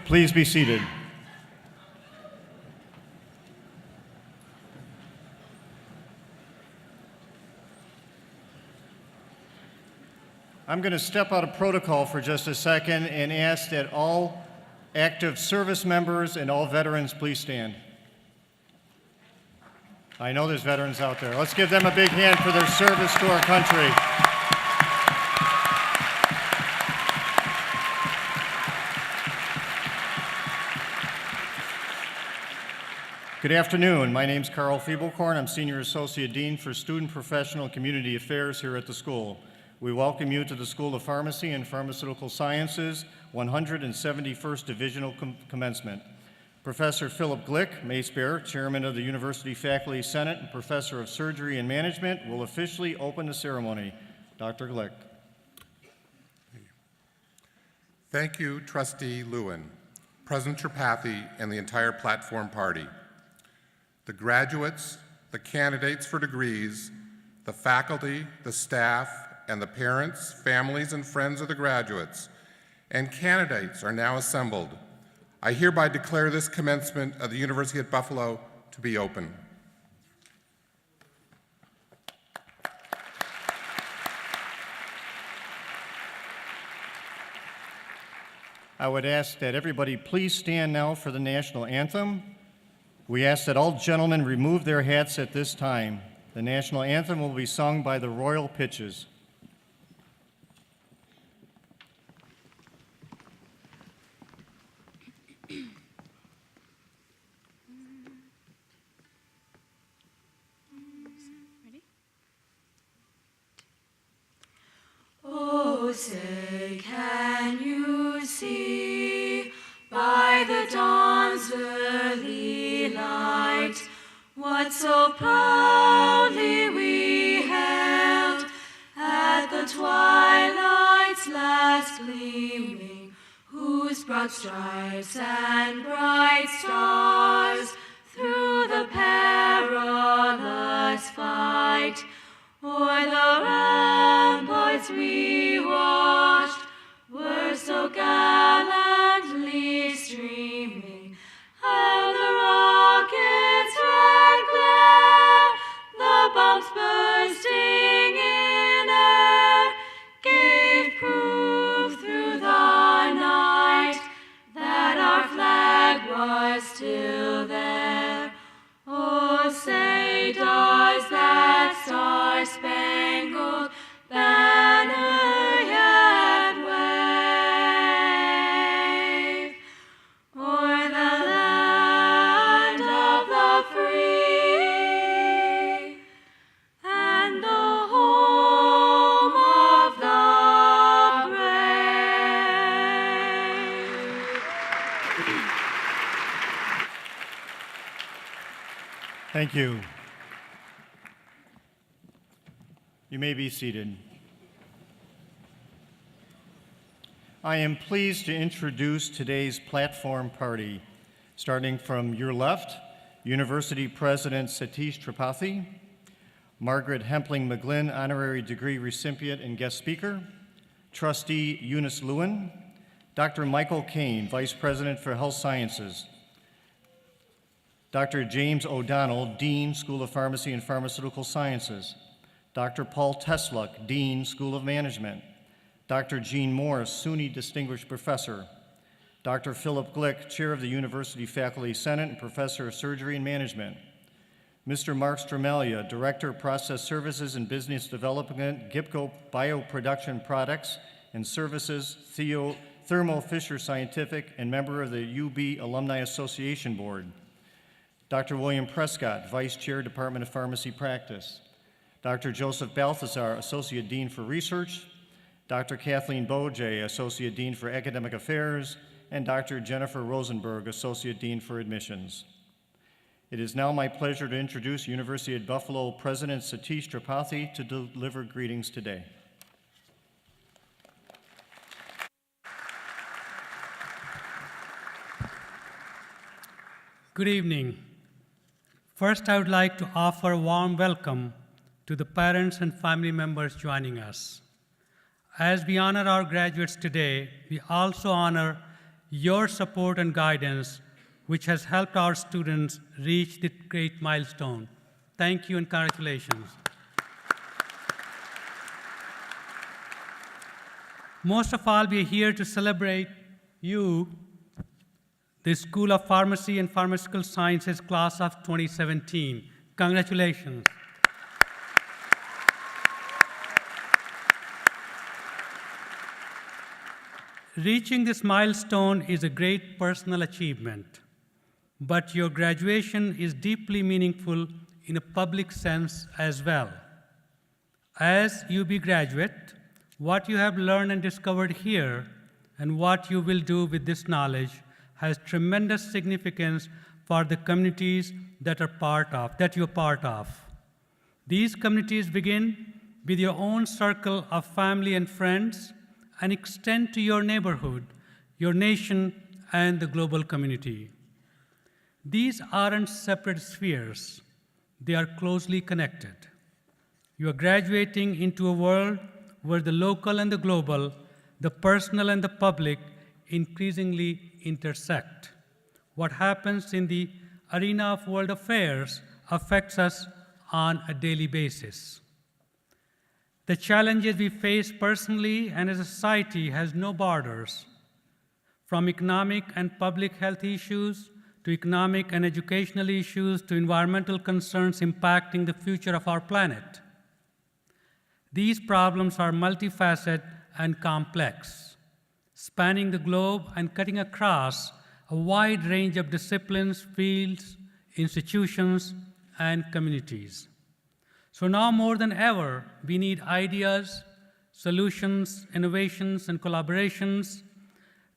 Please be seated. I'm going to step out of protocol for just a second and ask that all active service members and all veterans please stand. I know there's veterans out there. Let's give them a big hand for their service to our country. Good afternoon. My name is Carl Fiebelkorn. I'm Senior Associate Dean for Student Professional and Community Affairs here at the school. We welcome you to the School of Pharmacy and Pharmaceutical Sciences 171st Divisional Commencement. Professor Philip Glick, Mace Bear, Chairman of the University Faculty Senate and Professor of Surgery and Management, will officially open the ceremony. Dr. Glick. Thank you, Trustee Lewin, President Tripathi, and the entire platform party. The graduates, the candidates for degrees, the faculty, the staff, and the parents, families, and friends of the graduates and candidates are now assembled. I hereby declare this commencement of the University at Buffalo to be open. I would ask that everybody please stand now for the national anthem. We ask that all gentlemen remove their hats at this time. The national anthem will be sung by the Royal Pitches. Oh, say, can you see by the dawn's early light what so proudly we hailed at the twilight's last gleaming, whose broad stripes and bright stars through the perilous fight o'er the ramparts we watched were so gallantly streaming, and the rocket's red glare, the bombs bursting in air, gave proof through the night that our flag was still there. Oh, say, does that star-spangled banner yet wave o'er the land of the free and the home of the brave? Thank you. You may be seated. I am pleased to introduce today's platform party. Starting from your left, University President Satish Tripathi, Margaret Hempling McGlynn, honorary degree recipient and guest speaker, Trustee Eunice Lewin, Dr. Michael Kane, Vice President for Health Sciences, Dr. James O'Donnell, Dean, School of Pharmacy and Pharmaceutical Sciences, Dr. Paul Tesluk, Dean, School of Management, Dr. Jean Morris, SUNY Distinguished Professor, Dr. Philip Glick, Chair of the University Faculty Senate and Professor of Surgery and Management, Mr. Mark Stramalia, Director of Process Services and Business Development, GIPCO Bioproduction Products and Services, Thermo Fisher Scientific, and member of the UB Alumni Association Board, Dr. William Prescott, Vice Chair, Department of Pharmacy Practice, Dr. Joseph Balthazar, Associate Dean for Research, Dr. Kathleen Bojay, Associate Dean for Academic Affairs, and Dr. Jennifer Rosenberg, Associate Dean for Admissions. It is now my pleasure to introduce University at Buffalo President Satish Tripathi to deliver greetings today. Good evening. First, I would like to offer a warm welcome to the parents and family members joining us. As we honor our graduates today, we also honor your support and guidance, which has helped our students reach this great milestone. Thank you and congratulations. Most of all, we are here to celebrate you, the School of Pharmacy and Pharmaceutical Sciences class of 2017. Congratulations. Reaching this milestone is a great personal achievement, but your graduation is deeply meaningful in a public sense as well. As UB graduate, what you have learned and discovered here and what you will do with this knowledge has tremendous significance for the communities that you're part of. These communities begin with your own circle of family and friends and extend to your neighborhood, your nation, and the global community. These aren't separate spheres. They are closely connected. You are graduating into a world where the local and the global, the personal and the public increasingly intersect. What happens in the arena of world affairs affects us on a daily basis. The challenges we face personally and as a society has no borders, from economic and public health issues to economic and educational issues to environmental concerns impacting the future of our planet. These problems are multifaceted and complex, spanning the globe and cutting across a wide range of disciplines, fields, institutions, and communities. So now more than ever, we need ideas, solutions, innovations, and collaborations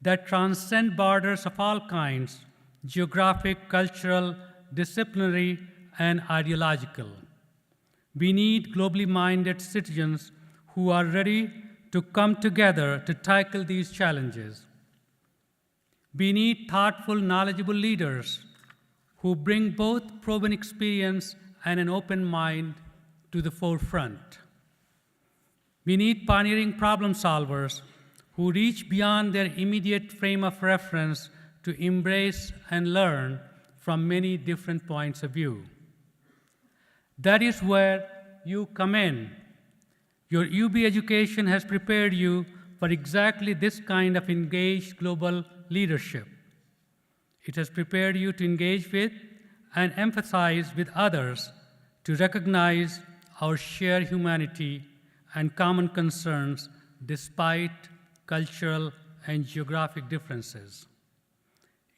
that transcend borders of all kinds, geographic, cultural, disciplinary, and ideological. We need globally minded citizens who are ready to come together to tackle these challenges. We need thoughtful, knowledgeable leaders who bring both proven experience and an open mind to the forefront. We need pioneering problem solvers who reach beyond their immediate frame of reference to embrace and learn from many different points of view. That is where you come in. Your UB education has prepared you for exactly this kind of engaged global leadership. It has prepared you to engage with and empathize with others, to recognize our shared humanity and common concerns despite cultural and geographic differences.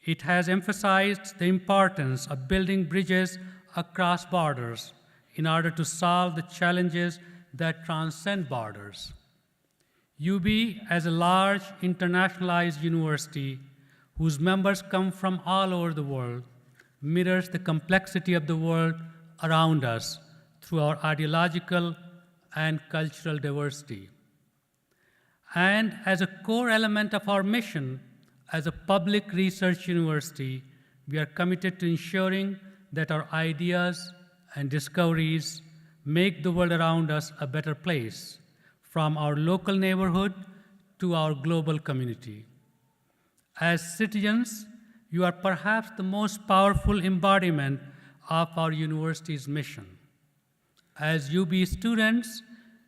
It has emphasized the importance of building bridges across borders in order to solve the challenges that transcend borders. UB, as a large internationalized university whose members come from all over the world, mirrors the complexity of the world around us through our ideological and cultural diversity. And as a core element of our mission as a public research university, we are committed to ensuring that our ideas and discoveries make the world around us a better place, from our local neighborhood to our global community. As citizens, you are perhaps the most powerful embodiment of our university's mission. As UB students,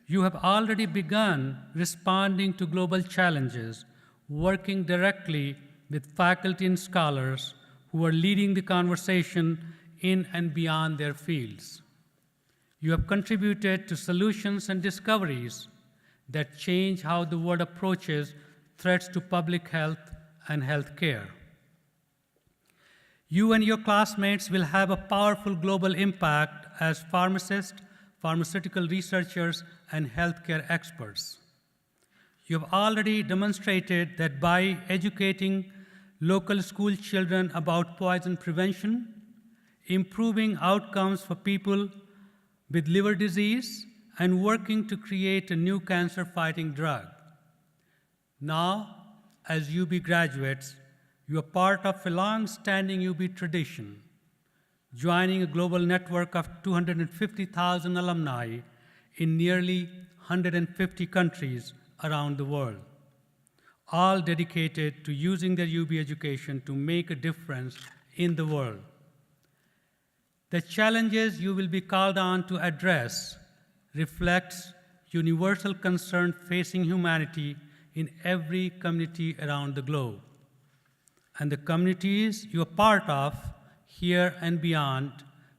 you have already begun responding to global challenges, working directly with faculty and scholars who are leading the conversation in and beyond their fields. You have contributed to solutions and discoveries that change how the world approaches threats to public health and healthcare. You and your classmates will have a powerful global impact as pharmacists, pharmaceutical researchers, and healthcare experts. You have already demonstrated that by educating local school children about poison prevention, improving outcomes for people with liver disease, and working to create a new cancer-fighting drug. Now, as UB graduates, you are part of a long-standing UB tradition, joining a global network of 250,000 alumni in nearly 150 countries around the world. all dedicated to using their UB education to make a difference in the world. The challenges you will be called on to address reflects universal concern facing humanity in every community around the globe. And the communities you are part of, here and beyond,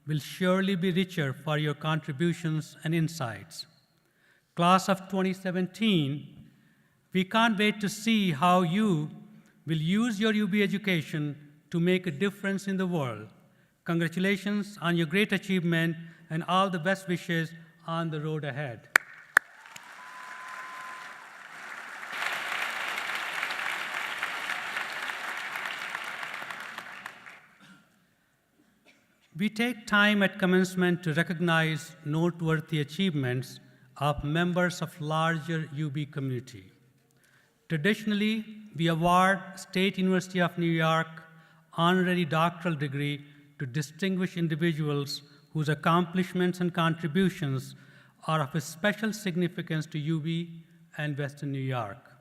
will surely be richer for your contributions and insights. Class of 2017, we can't wait to see how you will use your UB education to make a difference in the world. Congratulations on your great achievement and all the best wishes on the road ahead. We take time at commencement to recognize noteworthy achievements of members of larger UB community. Traditionally, we award State University of New York honorary doctoral degree to distinguished individuals whose accomplishments and contributions are of a special significance to UB and Western New York.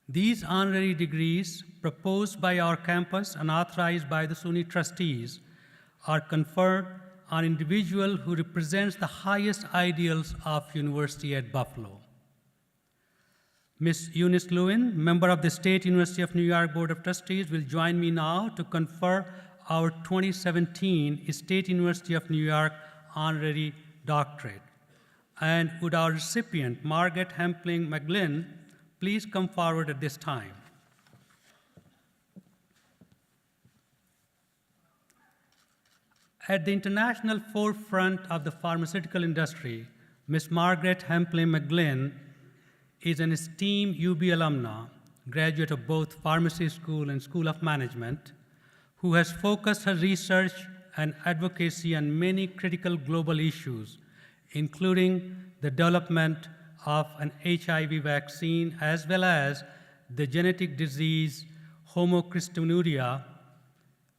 These honorary degrees, proposed by our campus and authorized by the SUNY trustees, are conferred on individual who represents the highest ideals of University at Buffalo. Ms. Eunice Lewin, member of the State University of New York Board of Trustees, will join me now to confer our 2017 State University of New York honorary doctorate. And would our recipient, Margaret Hemp Lling McGlynn, please come forward at this time. At the international forefront of the pharmaceutical industry, Ms. Margaret Hemp Lling McGlynn is an esteemed UB alumna, graduate of both Pharmacy School and School of Management, who has focused her research and advocacy on many critical global issues, including the development of an HIV vaccine, as well as the genetic disease Homocystinuria.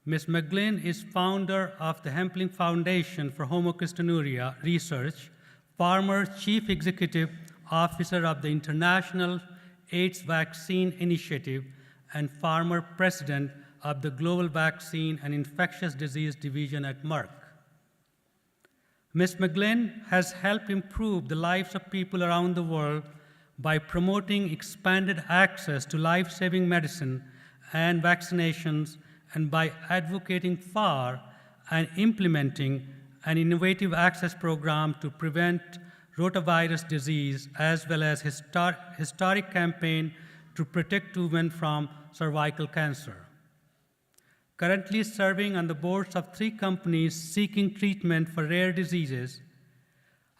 Ms. McGlynn is founder of the Hemp Lling Foundation for Homocystinuria Research, former Chief Executive Officer of the International AIDS Vaccine Initiative, and former President of the Global Vaccine and Infectious Disease Division at Merck. Ms. McGlynn has helped improve the lives of people around the world by promoting expanded access to life-saving medicine and vaccinations, and by advocating for and implementing an innovative access program to prevent rotavirus disease, as well as historic campaign to protect women from cervical cancer. Currently serving on the boards of 3 companies seeking treatment for rare diseases,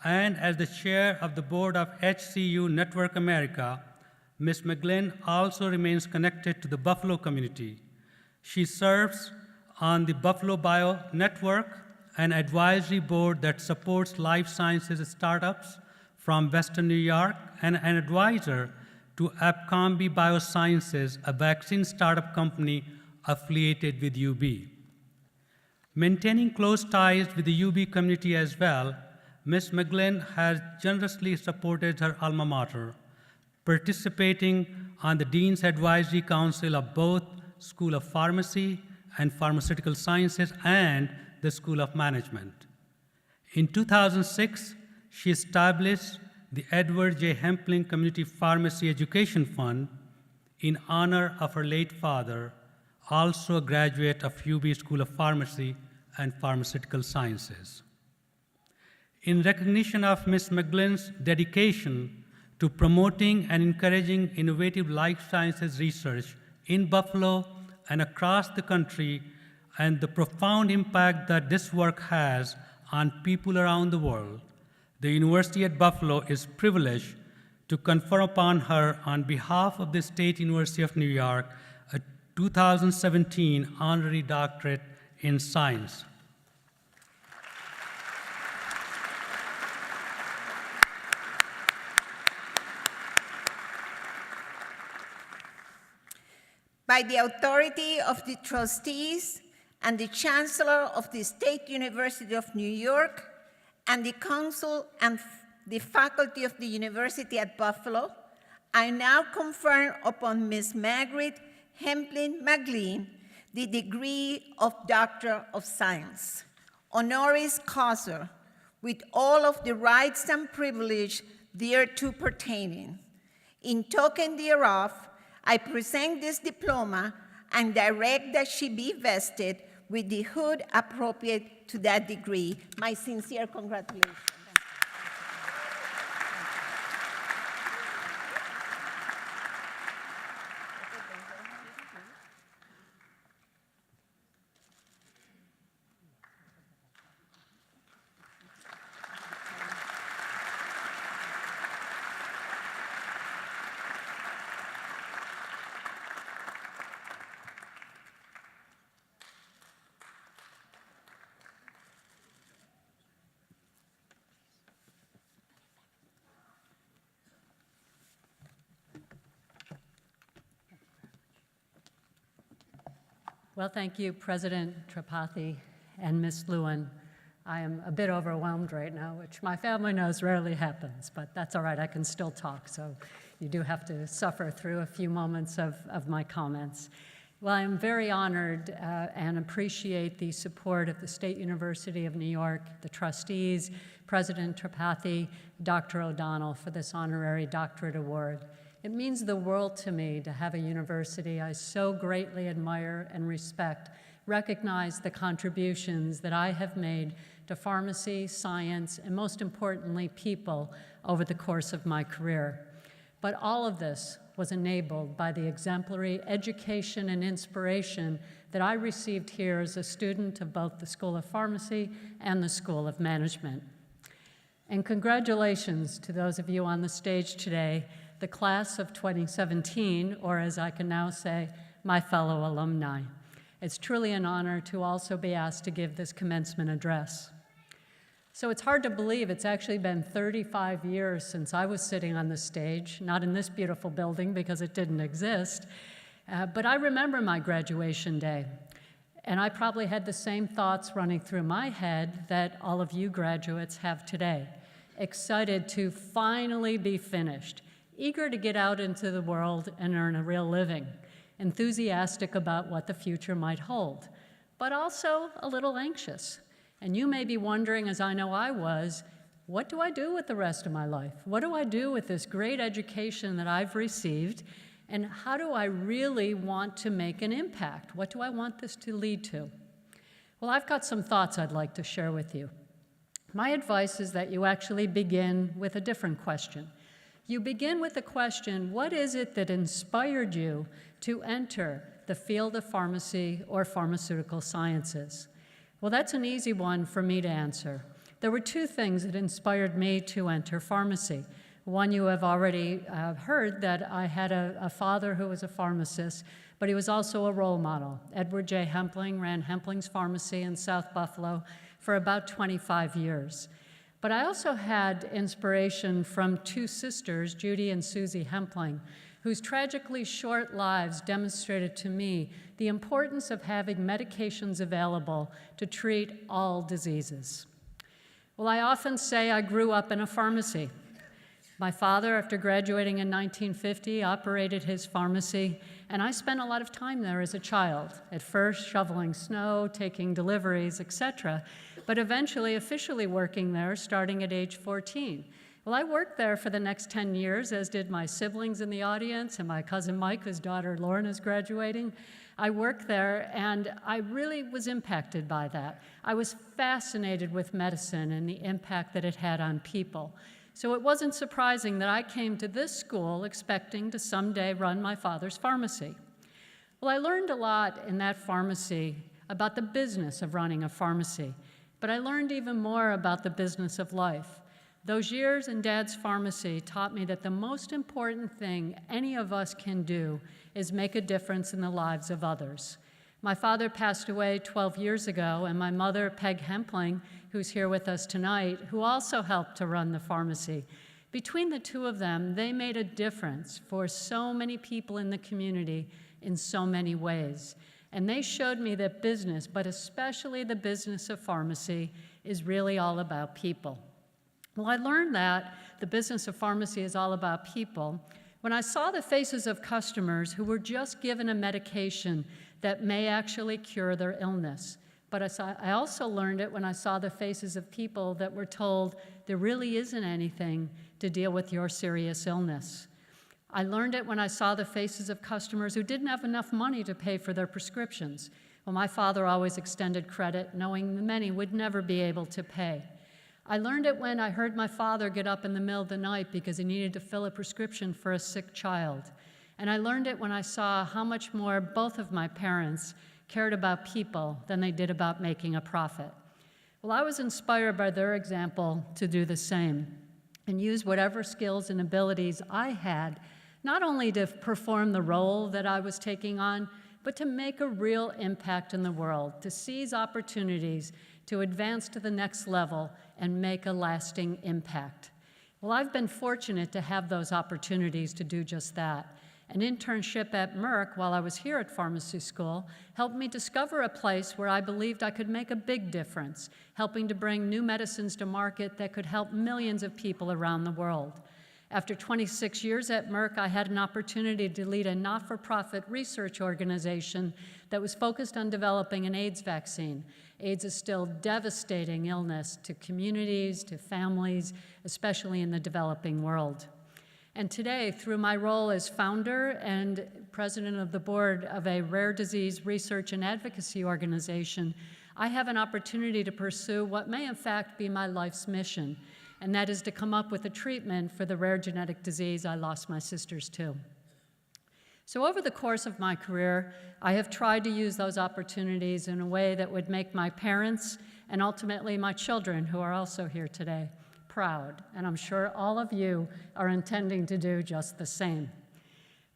and as the chair of the board of HCU Network America, Ms. McGlynn also remains connected to the Buffalo community. She serves on the Buffalo Bio Network, an advisory board that supports life sciences startups from Western New York, and an advisor to Abcombi Biosciences, a vaccine startup company affiliated with UB. Maintaining close ties with the UB community as well, Ms. McGlynn has generously supported her alma mater, participating on the Dean's Advisory Council of both School of Pharmacy and Pharmaceutical Sciences and the School of Management. In 2006, she established the Edward J. Hemp Lling Community Pharmacy Education Fund in honor of her late father, also a graduate of UB School of Pharmacy and Pharmaceutical Sciences. In recognition of Ms. McGlynn's dedication to promoting and encouraging innovative life sciences research in Buffalo and across the country, and the profound impact that this work has on people around the world, the University at Buffalo is privileged to confer upon her, on behalf of the State University of New York, a 2017 honorary doctorate in science. By the authority of the trustees and the Chancellor of the State University of New York and the Council and the faculty of the University at Buffalo, I now confer upon Ms. Margaret Hemplin McLean the degree of Doctor of Science, honoris causa, with all of the rights and privilege thereto pertaining. In token thereof, I present this diploma and direct that she be vested with the hood appropriate to that degree. My sincere congratulations. Well, thank you, President Tripathi and Ms. Lewin. I am a bit overwhelmed right now, which my family knows rarely happens, but that's all right, I can still talk, so you do have to suffer through a few moments of my comments. Well, I'm very honored and appreciate the support of the State University of New York, the trustees, President Tripathi, Dr. O'Donnell for this honorary doctorate award. It means the world to me to have a university I so greatly admire and respect recognize the contributions that I have made to pharmacy, science, and most importantly, people over the course of my career. But all of this was enabled by the exemplary education and inspiration that I received here as a student of both the School of Pharmacy and the School of Management. And congratulations to those of you on the stage today, the class of 2017, or as I can now say, my fellow alumni. It's truly an honor to also be asked to give this commencement address. So it's hard to believe it's actually been 35 years since I was sitting on the stage, not in this beautiful building because it didn't exist, but I remember my graduation day. And I probably had the same thoughts running through my head that all of you graduates have today. Excited to finally be finished, eager to get out into the world and earn a real living, enthusiastic about what the future might hold, but also a little anxious. And you may be wondering, as I know I was, what do I do with the rest of my life? What do I do with this great education that I've received? And how do I really want to make an impact? What do I want this to lead to? Well, I've got some thoughts I'd like to share with you. My advice is that you actually begin with a different question. You begin with the question, what is it that inspired you to enter the field of pharmacy or pharmaceutical sciences? Well, that's an easy one for me to answer. There were two things that inspired me to enter pharmacy. One, you have already heard that I had a father who was a pharmacist, but he was also a role model. Edward J. Hempling ran Hempling's Pharmacy in South Buffalo for about 25 years. But I also had inspiration from two sisters, Judy and Susie Hempling, whose tragically short lives demonstrated to me the importance of having medications available to treat all diseases. Well, I often say I grew up in a pharmacy. My father, after graduating in 1950, operated his pharmacy, and I spent a lot of time there as a child, at first shoveling snow, taking deliveries, etc., but eventually officially working there starting at age 14. Well, I worked there for the next 10 years, as did my siblings in the audience and my cousin Mike, whose daughter Lauren is graduating. I worked there, and I really was impacted by that. I was fascinated with medicine and the impact that it had on people. So it wasn't surprising that I came to this school expecting to someday run my father's pharmacy. Well, I learned a lot in that pharmacy about the business of running a pharmacy, but I learned even more about the business of life. Those years in Dad's pharmacy taught me that the most important thing any of us can do is make a difference in the lives of others. My father passed away 12 years ago, and my mother, Peg Hempling, who's here with us tonight, who also helped to run the pharmacy. Between the two of them, they made a difference for so many people in the community in so many ways. And they showed me that business, but especially the business of pharmacy, is really all about people. Well, I learned that the business of pharmacy is all about people When I saw the faces of customers who were just given a medication that may actually cure their illness. But I also learned it when I saw the faces of people that were told there really isn't anything to deal with your serious illness. I learned it when I saw the faces of customers who didn't have enough money to pay for their prescriptions. Well, my father always extended credit, knowing many would never be able to pay. I learned it when I heard my father get up in the middle of the night because he needed to fill a prescription for a sick child. And I learned it when I saw how much more both of my parents cared about people than they did about making a profit. Well, I was inspired by their example to do the same and use whatever skills and abilities I had, not only to perform the role that I was taking on, but to make a real impact in the world, to seize opportunities, to advance to the next level and make a lasting impact. Well, I've been fortunate to have those opportunities to do just that. An internship at Merck while I was here at pharmacy school helped me discover a place where I believed I could make a big difference, helping to bring new medicines to market that could help millions of people around the world. After 26 years at Merck, I had an opportunity to lead a not-for-profit research organization that was focused on developing an AIDS vaccine. AIDS is still a devastating illness to communities, to families, especially in the developing world. And today, through my role as founder and president of the board of a rare disease research and advocacy organization, I have an opportunity to pursue what may in fact be my life's mission, and that is to come up with a treatment for the rare genetic disease I lost my sisters to. So over the course of my career, I have tried to use those opportunities in a way that would make my parents and ultimately my children, who are also here today, proud, and I'm sure all of you are intending to do just the same.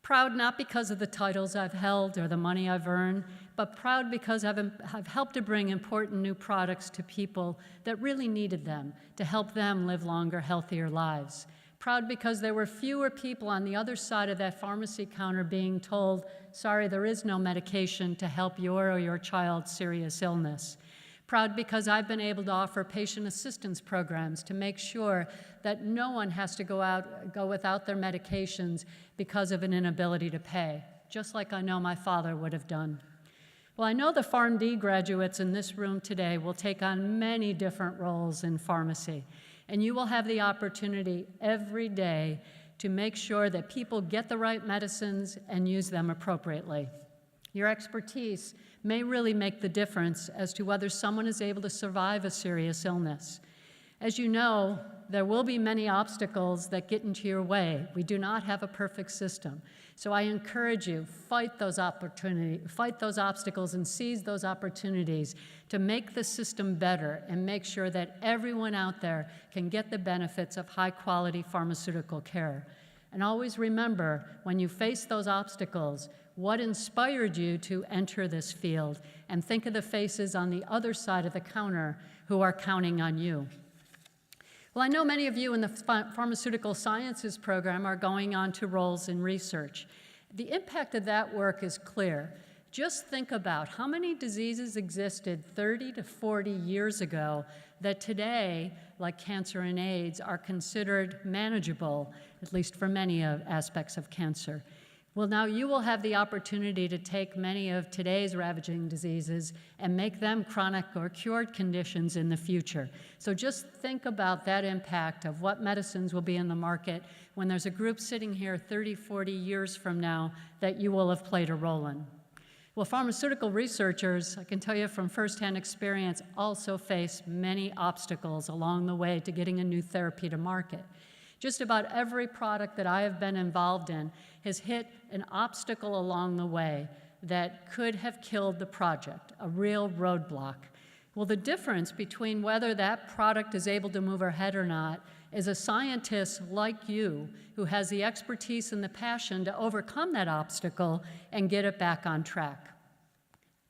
Proud not because of the titles I've held or the money I've earned, but proud because I've helped to bring important new products to people that really needed them, to help them live longer, healthier lives. Proud because there were fewer people on the other side of that pharmacy counter being told, sorry, there is no medication to help your or your child's serious illness. Proud because I've been able to offer patient assistance programs to make sure that no one has to go without their medications because of an inability to pay, just like I know my father would have done. Well, I know the PharmD graduates in this room today will take on many different roles in pharmacy, and you will have the opportunity every day to make sure that people get the right medicines and use them appropriately. Your expertise may really make the difference as to whether someone is able to survive a serious illness. As you know, there will be many obstacles that get into your way. We do not have a perfect system. So I encourage you, fight those obstacles and seize those opportunities to make the system better and make sure that everyone out there can get the benefits of high-quality pharmaceutical care. And always remember, when you face those obstacles, what inspired you to enter this field, and think of the faces on the other side of the counter who are counting on you. Well, I know many of you in the Pharmaceutical Sciences program are going on to roles in research. The impact of that work is clear. Just think about how many diseases existed 30 to 40 years ago that today, like cancer and AIDS, are considered manageable, at least for many aspects of cancer. Well, now you will have the opportunity to take many of today's ravaging diseases and make them chronic or cured conditions in the future. So just think about that impact of what medicines will be in the market when there's a group sitting here 30, 40 years from now that you will have played a role in. Well, pharmaceutical researchers, I can tell you from firsthand experience, also face many obstacles along the way to getting a new therapy to market. Just about every product that I have been involved in has hit an obstacle along the way that could have killed the project, a real roadblock. Well, the difference between whether that product is able to move ahead or not is a scientist like you who has the expertise and the passion to overcome that obstacle and get it back on track.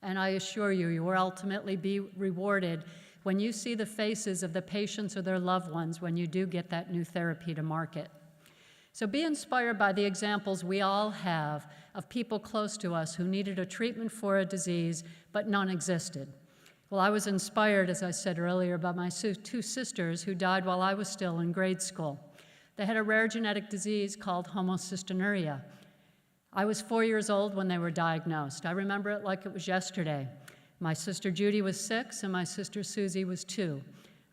And I assure you, you will ultimately be rewarded when you see the faces of the patients or their loved ones when you do get that new therapy to market. So be inspired by the examples we all have of people close to us who needed a treatment for a disease, but none existed. Well, I was inspired, as I said earlier, by my two sisters who died while I was still in grade school. They had a rare genetic disease called Homocystinuria. I was 4 years old when they were diagnosed. I remember it like it was yesterday. My sister Judy was 6 and my sister Susie was 2.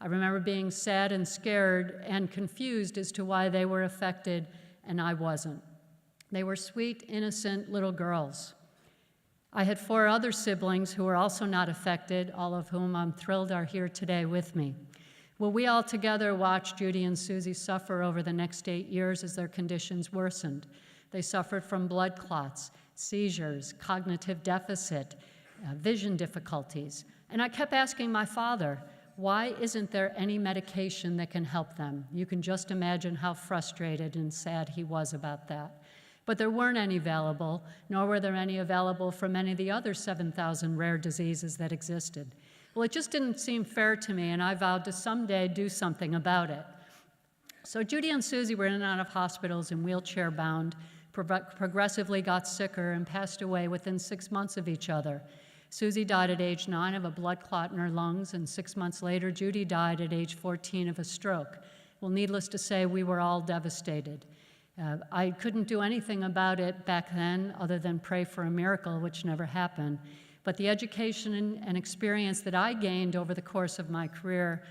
I remember being sad and scared and confused as to why they were affected and I wasn't. They were sweet, innocent little girls. I had 4 other siblings who were also not affected, all of whom I'm thrilled are here today with me. Well, we all together watched Judy and Susie suffer over the next 8 years as their conditions worsened. They suffered from blood clots, seizures, cognitive deficit, vision difficulties. And I kept asking my father, why isn't there any medication that can help them? You can just imagine how frustrated and sad he was about that. But there weren't any available, nor were there any available for many of the other 7,000 rare diseases that existed. Well, it just didn't seem fair to me, and I vowed to someday do something about it. So Judy and Susie were in and out of hospitals and wheelchair-bound, progressively got sicker and passed away within 6 months of each other. Susie died at age 9 of a blood clot in her lungs, and 6 months later, Judy died at age 14 of a stroke. Well, needless to say, we were all devastated. I couldn't do anything about it back then other than pray for a miracle, which never happened. But the education and experience that I gained over the course of my career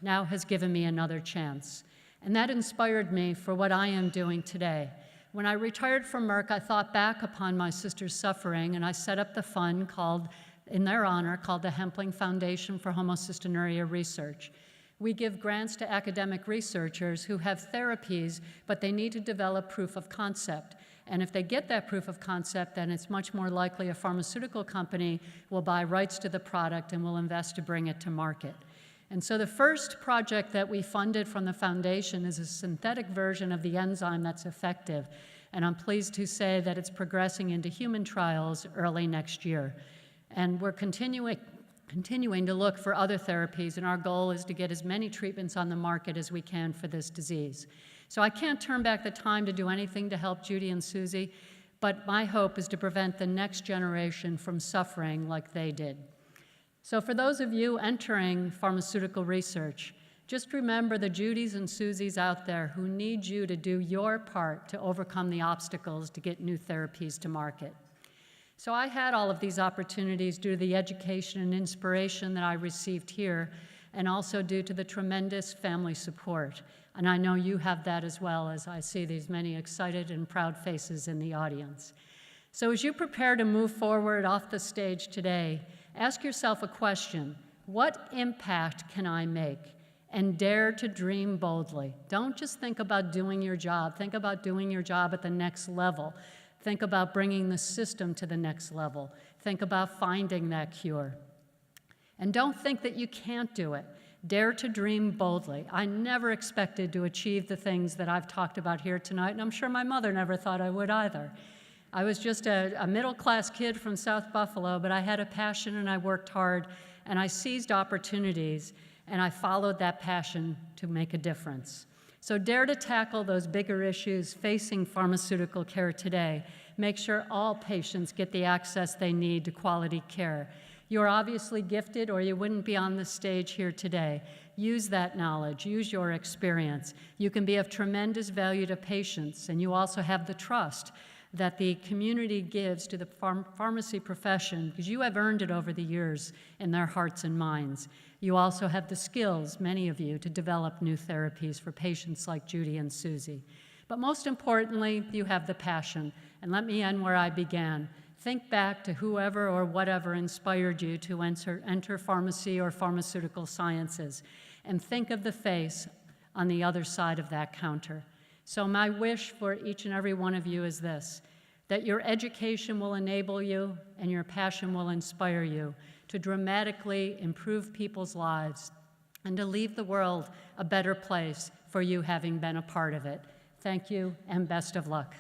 now has given me another chance. And that inspired me for what I am doing today. When I retired from Merck, I thought back upon my sister's suffering, and I set up the fund in their honor, called the Hemp Foundation for Homocystinuria Research. We give grants to academic researchers who have therapies, but they need to develop proof of concept. And if they get that proof of concept, then it's much more likely a pharmaceutical company will buy rights to the product and will invest to bring it to market. And so the first project that we funded from the foundation is a synthetic version of the enzyme that's effective. And I'm pleased to say that it's progressing into human trials early next year. And we're continuing to look for other therapies, and our goal is to get as many treatments on the market as we can for this disease. So I can't turn back the time to do anything to help Judy and Susie, but my hope is to prevent the next generation from suffering like they did. So for those of you entering pharmaceutical research, just remember the Judys and Susies out there who need you to do your part to overcome the obstacles to get new therapies to market. So I had all of these opportunities due to the education and inspiration that I received here, and also due to the tremendous family support. And I know you have that as well, as I see these many excited and proud faces in the audience. So as you prepare to move forward off the stage today, ask yourself a question: what impact can I make? And dare to dream boldly. Don't just think about doing your job. Think about doing your job at the next level. Think about bringing the system to the next level. Think about finding that cure. And don't think that you can't do it. Dare to dream boldly. I never expected to achieve the things that I've talked about here tonight, and I'm sure my mother never thought I would either. I was just a middle-class kid from South Buffalo, but I had a passion and I worked hard, and I seized opportunities, and I followed that passion to make a difference. So dare to tackle those bigger issues facing pharmaceutical care today. Make sure all patients get the access they need to quality care. You're obviously gifted, or you wouldn't be on the stage here today. Use that knowledge, use your experience. You can be of tremendous value to patients, and you also have the trust that the community gives to the pharmacy profession, because you have earned it over the years in their hearts and minds. You also have the skills, many of you, to develop new therapies for patients like Judy and Susie. But most importantly, you have the passion. And let me end where I began. Think back to whoever or whatever inspired you to enter pharmacy or pharmaceutical sciences, and think of the face on the other side of that counter. So my wish for each and every one of you is this: that your education will enable you and your passion will inspire you to dramatically improve people's lives and to leave the world a better place for you having been a part of it. Thank you, and best of luck.